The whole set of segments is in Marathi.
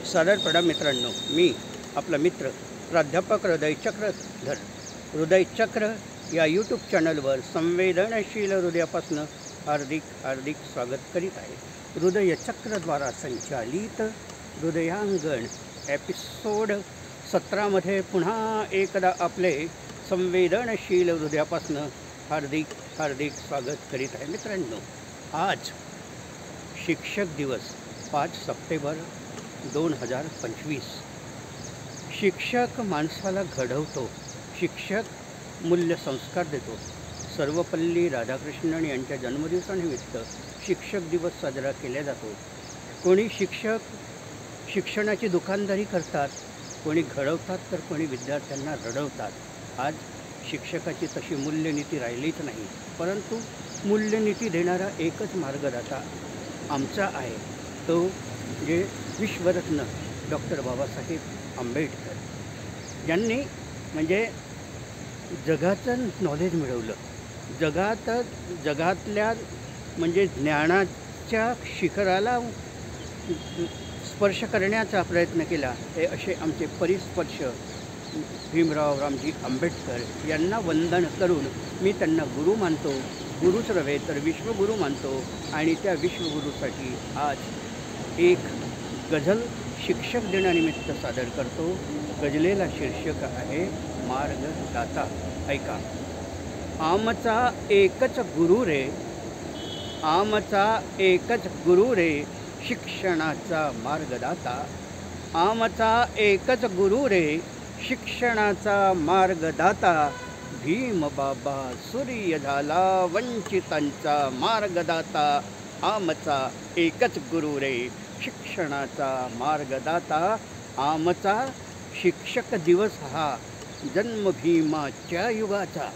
सादरपडा मित्रांनो, मी आपला मित्र प्राध्यापक हृदयचक्रधर. हृदयचक्र या यूट्यूब चॅनलवर संवेदनशील हृदयापासून हार्दिक स्वागत करीत आहे. हृदयचक्रद्वारा संचालित हृदयांगण एपिसोड 17मध्ये पुन्हा एकदा आपले संवेदनशील हृदयापासून हार्दिक स्वागत करीत आहे. मित्रांनो, आज शिक्षक दिवस 5 सप्टेंबर 2025. शिक्षक माणसाला घडवतो, शिक्षक मूल्य संस्कार देतो. सर्वपल्ली राधाकृष्णन यांच्या जन्मदिवसानिमित्त शिक्षक दिवस साजरा केला जातो. कोणी शिक्षक शिक्षणाची दुकानदारी करतात, कोणी घडवतात, तर कोणी विद्यार्थ्यांना रडवतात. आज शिक्षकाची तशी मूल्यनीती राहिलीच नाही, परंतु मूल्यनीती देणारा एकच मार्गदाता आमचा आहे, तो म्हणजे विश्वरत्न डॉक्टर बाबासाहेब आंबेडकर यांनी म्हणजे जगाचं नॉलेज मिळवलं. जगातल्या म्हणजे ज्ञानाच्या शिखराला स्पर्श करण्याचा प्रयत्न केला. हे असे आमचे परिस्पर्श भीमराव रामजी आंबेडकर यांना वंदन करून मी त्यांना गुरु मानतो. गुरुच रवे तर विश्वगुरू मानतो. आणि त्या विश्वगुरूसाठी आज एक गझल शिक्षक दिनानिमित्त सादर करतो. गझलेला शीर्षक आहे मार्गदाता. ऐका. आमचा एकच गुरु रे, आमचा एकच गुरु रे, शिक्षणाचा मार्गदाता. आमचा एकच गुरु रे, शिक्षणाचा मार्गदाता. भीमबाबा सूर्य झाला वंचितांचा मार्गदाता. आमचा एकच गुरु रे, शिक्षणाचा मार्गदाता. आमचा शिक्षक दिवस हा जन्म भीमाच्या युगाचा.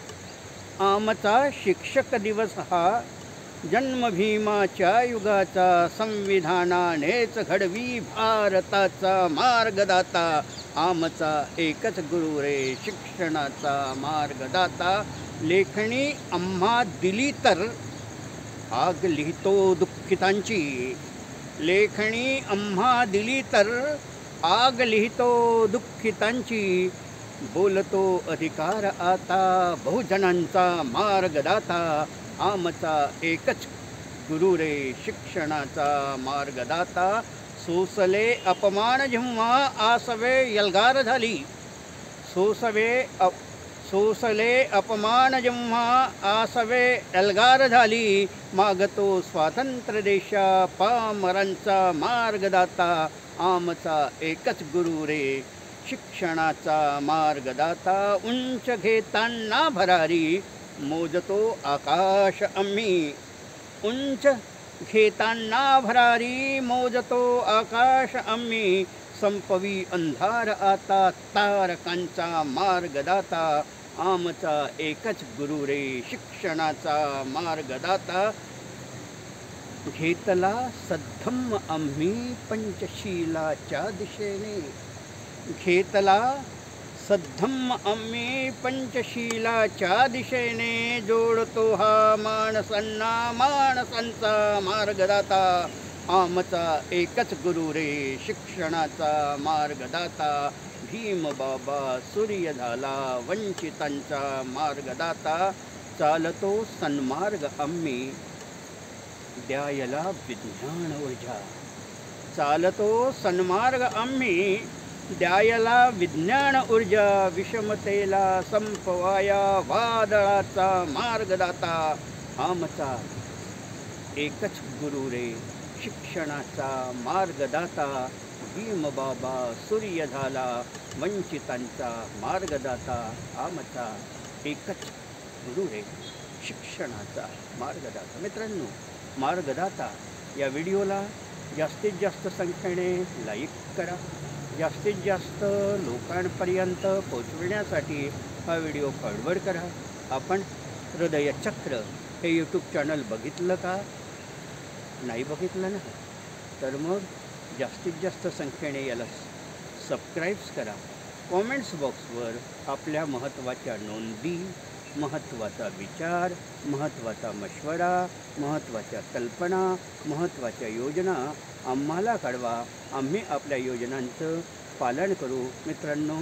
आमचा शिक्षक दिवस हा जन्म भीमाच्या युगाचा. संविधानानेच घडवी भारताचा मार्गदाता. आमचा एकच गुरु रे, शिक्षणाचा मार्गदाता. लेखणी आम्हा दिली तर आग लिहितो दुःखितांची. लेखणी आम्हा दिली तर आग लिहितो दुःखितांची. बोलतो अधिकार आता बहुजनांचा मार्गदाता. आमचा एकच गुरु रे, शिक्षणाचा मार्गदाता. सोसले अपमान जेव्हा आसवे एल्गार झाली. सोसले अपमान जेव्हा आसवे एल्गार झाली. मागतो स्वातंत्र्य देशा पामरांचा मार्गदाता. आमचा एकच गुरु रे, शिक्षणाचा मार्गदाता. उंच घेताना भरारी मोजतो आकाश आम्ही. उंच घेताना भरारी मोजतो आकाश आम्ही. संपवी अंधार आता तारकांचा मार्गदाता. आमचा एकच गुरु रे, शिक्षणाचा मार्गदाता. घेतला सद्धम्म आम्ही पंचशीलाच्या दिशेने. घेतला सद्धम्म आम्ही पंचशीलाच्या दिशेने. जोडतो हा माणसांना माणसांचा मार्गदाता. आमचा एकच गुरु रे, शिक्षणाचा मार्गदाता. भीमबाबा सूर्य झाला वंचितांचा मार्गदाता. चालतो सन्मार्ग आम्ही द्यायला विज्ञान ऊर्जा. चालतो सन्मार्ग आम्ही द्यायला विज्ञान ऊर्जा. विषमतेला संपवाया वादळाचा मार्गदाता. आमचा एकच गुरु रे, शिक्षणाचा मार्गदाता. भीमबाबा सूर्य झाला वंचितांचा मार्गदाता. आमचा एकच गुरु रे, शिक्षणाचा मार्गदाता. मित्रांनो, मार्गदाता या व्हिडिओला जास्तीत जास्त संख्येने लाईक करा. जास्तीत जास्त लोकांपर्यंत पोचविण्यासाठी हा व्हिडिओ फॉरवर्ड करा. आपण हृदयचक्र हे यूट्यूब चॅनल बघितलं का? नाही बघितलं ना, तर मग जास्तीत जास्त संख्येने याला सबस्क्राईब्स करा. कॉमेंट्स बॉक्सवर आपल्या महत्त्वाच्या नोंदी, महत्त्वाचा विचार, महत्त्वाचा मशवरा, महत्त्वाच्या कल्पना, महत्त्वाच्या योजना आम्हाला कळवा, आम्ही आपल्या योजनांचं पालन करू. मित्रांनो,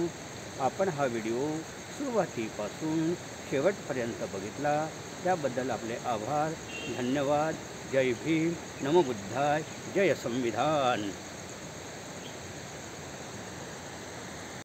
आपण हा व्हिडिओ सुरुवातीपासून शेवटपर्यंत बघितला त्याबद्दल आपले आभार. धन्यवाद. जय भीम. नमो बुद्धाय. जय संविधान.